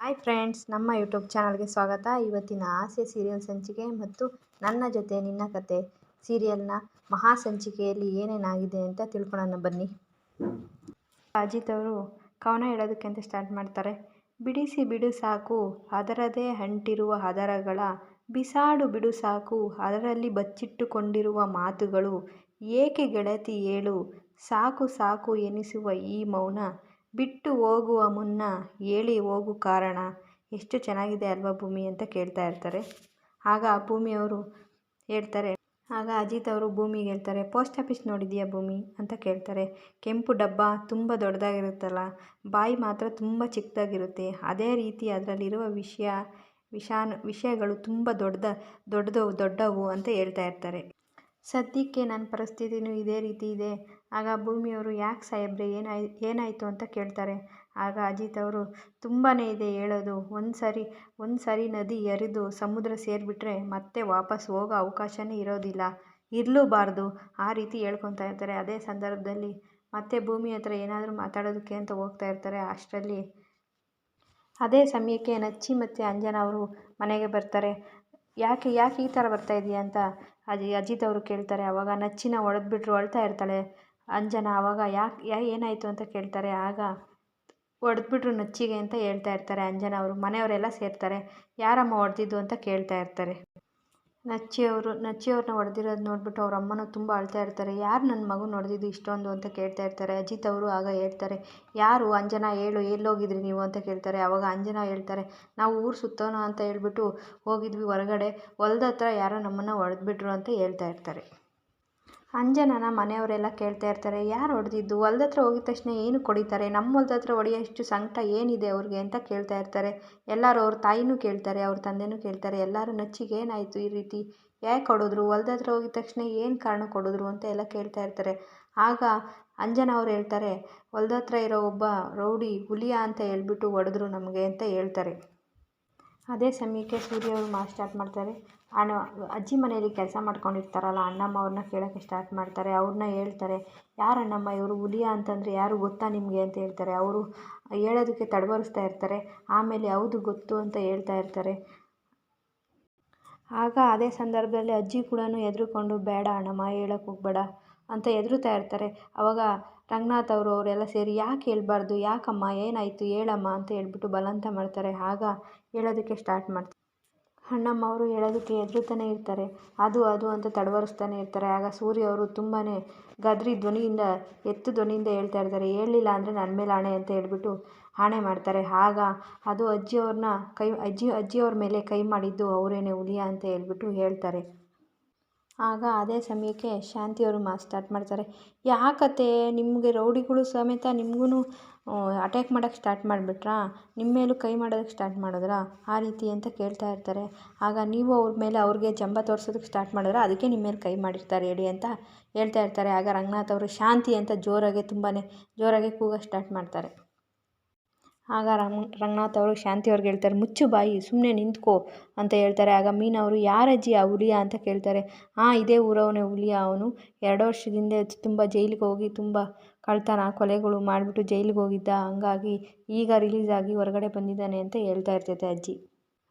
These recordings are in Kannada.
ಹಾಯ್ ಫ್ರೆಂಡ್ಸ್, ನಮ್ಮ ಯೂಟ್ಯೂಬ್ ಚಾನಲ್ಗೆ ಸ್ವಾಗತ. ಇವತ್ತಿನ ಆಸೆ ಸೀರಿಯಲ್ ಸಂಚಿಕೆ ಮತ್ತು ನನ್ನ ಜೊತೆ ನಿನ್ನ ಕತೆ ಸೀರಿಯಲ್ನ ಮಹಾ ಸಂಚಿಕೆಯಲ್ಲಿ ಏನೇನಾಗಿದೆ ಅಂತ ತಿಳ್ಕೊಳ್ಳೋಣ ಬನ್ನಿ. ಅಜಿತ್ ಅವರು ಕವನ ಹೇಳೋದಕ್ಕೆ ಅಂತ ಸ್ಟಾರ್ಟ್ ಮಾಡ್ತಾರೆ. ಬಿಡಿಸಿ ಬಿಡು ಸಾಕು ಅದರದೇ ಅಂಟಿರುವ ಹದರಗಳ, ಬಿಸಾಡು ಬಿಡು ಸಾಕು ಅದರಲ್ಲಿ ಬಚ್ಚಿಟ್ಟುಕೊಂಡಿರುವ ಮಾತುಗಳು, ಏಕೆ ಗೆಳತಿ ಹೇಳು, ಸಾಕು ಸಾಕು ಎನಿಸುವ ಈ ಮೌನ, ಬಿಟ್ಟು ಹೋಗುವ ಮುನ್ನ ಹೇಳಿ ಹೋಗು ಕಾರಣ. ಎಷ್ಟು ಚೆನ್ನಾಗಿದೆ ಅಲ್ವಾ ಭೂಮಿ ಅಂತ ಕೇಳ್ತಾ ಇರ್ತಾರೆ. ಆಗ ಭೂಮಿಯವರು ಹೇಳ್ತಾರೆ, ಆಗ ಅಜಿತ್ ಅವರು ಭೂಮಿಗೆ ಹೇಳ್ತಾರೆ, ಪೋಸ್ಟ್ ಆಫೀಸ್ ನೋಡಿದೀಯಾ ಭೂಮಿ ಅಂತ ಕೇಳ್ತಾರೆ. ಕೆಂಪು ಡಬ್ಬ ತುಂಬ ದೊಡ್ಡದಾಗಿರುತ್ತಲ್ಲ, ಬಾಯಿ ಮಾತ್ರ ತುಂಬ ಚಿಕ್ಕದಾಗಿರುತ್ತೆ. ಅದೇ ರೀತಿ ಅದರಲ್ಲಿರುವ ವಿಷಯಗಳು ತುಂಬ ದೊಡ್ಡವು ಅಂತ ಹೇಳ್ತಾ ಇರ್ತಾರೆ. ಸದ್ಯಕ್ಕೆ ನನ್ನ ಪರಿಸ್ಥಿತಿನೂ ಇದೇ ರೀತಿ ಇದೆ. ಆಗ ಭೂಮಿಯವರು ಯಾಕೆ ಸಾಹೇಬ್ರೆ ಏನಾಯಿತು ಅಂತ ಕೇಳ್ತಾರೆ. ಆಗ ಅಜಿತ್ ಅವರು ತುಂಬಾ ಇದೆ ಹೇಳೋದು. ಒಂದು ಸರಿ ನದಿ ಹರಿದು ಸಮುದ್ರ ಸೇರಿಬಿಟ್ರೆ ಮತ್ತೆ ವಾಪಸ್ ಹೋಗೋ ಅವಕಾಶನೇ ಇರೋದಿಲ್ಲ, ಇರಲೂಬಾರ್ದು. ಆ ರೀತಿ ಹೇಳ್ಕೊತಾ ಇರ್ತಾರೆ. ಅದೇ ಸಂದರ್ಭದಲ್ಲಿ ಮತ್ತೆ ಭೂಮಿ ಹತ್ರ ಏನಾದರೂ ಮಾತಾಡೋದಕ್ಕೆ ಅಂತ ಹೋಗ್ತಾ ಇರ್ತಾರೆ. ಅದೇ ಸಮಯಕ್ಕೆ ನಚ್ಚಿ ಮತ್ತು ಅಂಜನಾ ಅವರು ಮನೆಗೆ ಬರ್ತಾರೆ. ಯಾಕೆ ಈ ಥರ ಬರ್ತಾ ಇದೆಯಾ ಅಂತ ಅಜಿತ್ ಅವರು ಕೇಳ್ತಾರೆ. ಆವಾಗ ನಚ್ಚಿನ ಹೊಡೆದ್ಬಿಟ್ರು, ಅಳ್ತಾ ಇರ್ತಾಳೆ ಅಂಜನಾ. ಆವಾಗ ಏನಾಯಿತು ಅಂತ ಕೇಳ್ತಾರೆ. ಆಗ ಹೊಡೆದ್ಬಿಟ್ರು ನಚ್ಚಿಗೆ ಅಂತ ಹೇಳ್ತಾ ಇರ್ತಾರೆ ಅಂಜನಾ ಅವರು. ಮನೆಯವರೆಲ್ಲ ಸೇರ್ತಾರೆ. ಯಾರಮ್ಮ ಹೊಡೆದಿದ್ದು ಅಂತ ಕೇಳ್ತಾ ಇರ್ತಾರೆ. ನಚ್ಚಿಯವ್ರನ್ನ ಹೊಡೆದಿರೋದು ನೋಡ್ಬಿಟ್ಟು ಅವ್ರ ಅಮ್ಮನೂ ತುಂಬ ಅಳ್ತಾ ಇರ್ತಾರೆ. ಯಾರು ನನ್ನ ಮಗನ ಹೊಡೆದಿದ್ದು ಇಷ್ಟೊಂದು ಅಂತ ಕೇಳ್ತಾ ಇರ್ತಾರೆ. ಅಜಿತ್ ಅವರು ಆಗ ಹೇಳ್ತಾರೆ, ಯಾರು ಅಂಜನಾ ಹೇಳು, ಎಲ್ಲೋಗಿದ್ರಿ ನೀವು ಅಂತ ಕೇಳ್ತಾರೆ. ಆವಾಗ ಅಂಜನಾ ಹೇಳ್ತಾರೆ, ನಾವು ಊರು ಸುತ್ತೋಣ ಅಂತ ಹೇಳ್ಬಿಟ್ಟು ಹೋಗಿದ್ವಿ ಹೊರಗಡೆ, ಹೊಲ್ದ ಹತ್ರ ಯಾರೋ ನಮ್ಮನ್ನು ಹೊಡೆದ್ಬಿಟ್ರು ಅಂತ ಹೇಳ್ತಾ ಇರ್ತಾರೆ. ಅಂಜನಾನ ಮನೆಯವರೆಲ್ಲ ಕೇಳ್ತಾ ಇರ್ತಾರೆ, ಯಾರು ಹೊಡೆದಿದ್ದು, ಹೊಲ್ದ ಹತ್ರ ಹೋಗಿದ ತಕ್ಷಣ ಏನು ಹೊಡಿತಾರೆ, ನಮ್ಮ ಹೊಲ್ದ ಹತ್ರ ಹೊಡೆಯೋಷ್ಟು ಸಂಕಟ ಏನಿದೆ ಅವ್ರಿಗೆ ಅಂತ ಕೇಳ್ತಾ ಇರ್ತಾರೆ. ಎಲ್ಲರೂ ಅವ್ರ ತಾಯಿನೂ ಕೇಳ್ತಾರೆ, ಅವ್ರ ತಂದೆನೂ ಕೇಳ್ತಾರೆ. ಎಲ್ಲರೂ ನಚ್ಚಿಗೆ ಏನಾಯಿತು ಈ ರೀತಿ, ಯಾಕೆ ಹೊಡೆದ್ರು, ಹೊಲ್ದ ಹತ್ರ ಹೋಗಿದ ತಕ್ಷಣ ಏನು ಕಾರಣಕ್ಕೆ ಹೊಡೆದ್ರು ಅಂತ ಎಲ್ಲ ಕೇಳ್ತಾ ಇರ್ತಾರೆ. ಆಗ ಅಂಜನಾ ಅವ್ರು ಹೇಳ್ತಾರೆ, ಹೊಲ್ದ ಹತ್ರ ಇರೋ ಒಬ್ಬ ರೌಡಿ ಹುಲಿಯಾ ಅಂತ ಹೇಳ್ಬಿಟ್ಟು ಹೊಡೆದ್ರು ನಮಗೆ ಅಂತ ಹೇಳ್ತಾರೆ. ಅದೇ ಸಮಯಕ್ಕೆ ಸೂರ್ಯ ಅವರು ಸ್ಟಾರ್ಟ್ ಮಾಡ್ತಾರೆ. ಅಜ್ಜಿ ಮನೆಯಲ್ಲಿ ಕೆಲಸ ಮಾಡ್ಕೊಂಡಿರ್ತಾರಲ್ಲ ಅಣ್ಣಮ್ಮ, ಅವ್ರನ್ನ ಕೇಳೋಕ್ಕೆ ಸ್ಟಾರ್ಟ್ ಮಾಡ್ತಾರೆ. ಅವ್ರನ್ನ ಹೇಳ್ತಾರೆ, ಯಾರು ಅಣ್ಣಮ್ಮ ಇವರು, ಹುಲಿಯಾ ಅಂತಂದರೆ ಯಾರು ಗೊತ್ತಾ ನಿಮಗೆ ಅಂತ ಹೇಳ್ತಾರೆ. ಅವರು ಹೇಳೋದಕ್ಕೆ ತಡವರಿಸ್ತಾ ಇರ್ತಾರೆ. ಆಮೇಲೆ ಹೌದು ಗೊತ್ತು ಅಂತ ಹೇಳ್ತಾ ಇರ್ತಾರೆ. ಆಗ ಅದೇ ಸಂದರ್ಭದಲ್ಲಿ ಅಜ್ಜಿ ಕೂಡ ಹೆದರ್ಕೊಂಡು, ಬೇಡ ಅಣ್ಣಮ್ಮ ಹೇಳೋಕ್ಕೆ ಹೋಗ್ಬೇಡ ಅಂತ ಹೆದರ್ತಾ ಇರ್ತಾರೆ. ಆವಾಗ ರಂಗನಾಥ್ ಅವರೆಲ್ಲ ಸೇರಿ, ಯಾಕೆ ಹೇಳ್ಬಾರ್ದು, ಯಾಕಮ್ಮ ಏನಾಯಿತು ಹೇಳಮ್ಮ ಅಂತ ಹೇಳ್ಬಿಟ್ಟು ಬಲವಂತ ಮಾಡ್ತಾರೆ. ಆಗ ಹೇಳೋದಕ್ಕೆ ಸ್ಟಾರ್ಟ್ ಮಾಡ್ತಾರೆ. ಅಣ್ಣಮ್ಮ ಅವರು ಹೇಳೋದಕ್ಕೆ ಹೆದರ್ತಾನೆ ಇರ್ತಾರೆ. ಅದು ಅಂತ ತಡವರಿಸ್ತಾನೆ ಇರ್ತಾರೆ. ಆಗ ಸೂರ್ಯ ಅವರು ತುಂಬಾ ಗದ್ರಿ ಎತ್ತು ಧ್ವನಿಯಿಂದ ಹೇಳ್ತಾ ಇರ್ತಾರೆ, ಹೇಳಲಿಲ್ಲ ಅಂದರೆ ನನ್ನ ಮೇಲೆ ಆಣೆ ಅಂತ ಹೇಳ್ಬಿಟ್ಟು ಆಣೆ ಮಾಡ್ತಾರೆ. ಆಗ ಅದು ಅಜ್ಜಿಯವ್ರ ಮೇಲೆ ಕೈ ಮಾಡಿದ್ದು ಅವರೇನೆ ಹುಲಿಯಾ ಅಂತ ಹೇಳ್ಬಿಟ್ಟು ಹೇಳ್ತಾರೆ. ಆಗ ಅದೇ ಸಮಯಕ್ಕೆ ಶಾಂತಿಯವರು ಸ್ಟಾರ್ಟ್ ಮಾಡ್ತಾರೆ. ಯಾಕತ್ತೆ ನಿಮಗೆ ರೌಡಿಗಳು ಸಮೇತ ನಿಮಗೂ ಅಟ್ಯಾಕ್ ಮಾಡೋಕ್ಕೆ ಸ್ಟಾರ್ಟ್ ಮಾಡಿಬಿಟ್ರಾ, ನಿಮ್ಮ ಮೇಲೂ ಕೈ ಮಾಡೋದಕ್ಕೆ ಸ್ಟಾರ್ಟ್ ಮಾಡಿದ್ರಾ ಆ ರೀತಿ ಅಂತ ಕೇಳ್ತಾ ಇರ್ತಾರೆ. ಆಗ ನೀವು ಅವ್ರಿಗೆ ಜಂಬ ತೋರಿಸೋದಕ್ಕೆ ಸ್ಟಾರ್ಟ್ ಮಾಡಿದ್ರೆ ಅದಕ್ಕೆ ನಿಮ್ಮ ಮೇಲೆ ಕೈ ಮಾಡಿರ್ತಾರೆ ಹೇಳಿ ಅಂತ ಹೇಳ್ತಾ ಇರ್ತಾರೆ. ಆಗ ರಂಗನಾಥ್ ಅವರು ಶಾಂತಿ ಅಂತ ತುಂಬಾ ಜೋರಾಗಿ ಕೂಗೋಕ್ಕೆ ಸ್ಟಾರ್ಟ್ ಮಾಡ್ತಾರೆ. ಆಗ ರಂಗನಾಥ್ ಅವರು ಶಾಂತಿಯವ್ರಿಗೆ ಹೇಳ್ತಾರೆ, ಮುಚ್ಚು ಬಾಯಿ, ಸುಮ್ಮನೆ ನಿಂತ್ಕೋ ಅಂತ ಹೇಳ್ತಾರೆ. ಆಗ ಮೀನಾ ಅವರು, ಯಾರಜ್ಜಿ ಆ ಹುಲಿಯಾ ಅಂತ ಕೇಳ್ತಾರೆ. ಇದೇ ಊರವನೇ ಹುಲಿಯಾ, ಅವನು 2 ವರ್ಷದ ತುಂಬ ಜೈಲಿಗೆ ಹೋಗಿ ತುಂಬ ಕಳ್ತನ ಕೊಲೆಗಳು ಮಾಡಿಬಿಟ್ಟು ಜೈಲಿಗೆ ಹೋಗಿದ್ದ, ಹಂಗಾಗಿ ಈಗ ರಿಲೀಸ್ ಆಗಿ ಹೊರಗಡೆ ಬಂದಿದ್ದಾನೆ ಅಂತ ಹೇಳ್ತಾ ಇರ್ತೈತೆ ಅಜ್ಜಿ.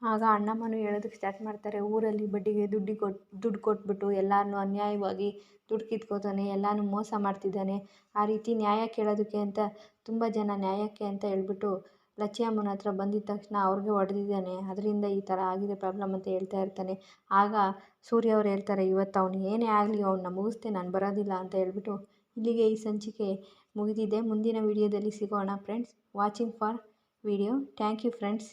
ಆಗ ಅಣ್ಣಮ್ಮನೂ ಹೇಳೋದಕ್ಕೆ ಸ್ಟಾರ್ಟ್ ಮಾಡ್ತಾರೆ, ಊರಲ್ಲಿ ಬಡ್ಡಿಗೆ ದುಡ್ಡು ಕೊಟ್ಬಿಟ್ಟು ಎಲ್ಲನೂ ಅನ್ಯಾಯವಾಗಿ ದುಡ್ಡು ಕಿತ್ಕೋತಾನೆ, ಎಲ್ಲನೂ ಮೋಸ ಮಾಡ್ತಿದ್ದಾನೆ. ಆ ರೀತಿ ನ್ಯಾಯ ಕೇಳೋದಕ್ಕೆ ಅಂತ ತುಂಬ ಜನ ನ್ಯಾಯಕ್ಕೆ ಅಂತ ಹೇಳ್ಬಿಟ್ಟು ಲಚ್ಚಿಯಮ್ಮನ ಹತ್ರ ಬಂದಿದ್ದ ತಕ್ಷಣ ಅವ್ರಿಗೆ ಹೊಡೆದಿದ್ದಾನೆ, ಅದರಿಂದ ಈ ಥರ ಆಗಿದೆ ಪ್ರಾಬ್ಲಮ್ ಅಂತ ಹೇಳ್ತಾ ಇರ್ತಾನೆ. ಆಗ ಸೂರ್ಯ ಅವ್ರು ಹೇಳ್ತಾರೆ, ಇವತ್ತು ಅವನು ಏನೇ ಆಗಲಿ ಅವನ್ನ ಮುಗಿಸ್ದೆ ನಾನು ಬರೋದಿಲ್ಲ ಅಂತ ಹೇಳ್ಬಿಟ್ಟು ಇಲ್ಲಿಗೆ ಈ ಸಂಚಿಕೆ ಮುಗಿದಿದೆ. ಮುಂದಿನ ವಿಡಿಯೋದಲ್ಲಿ ಸಿಗೋಣ friends. Watching for video. Thank you friends.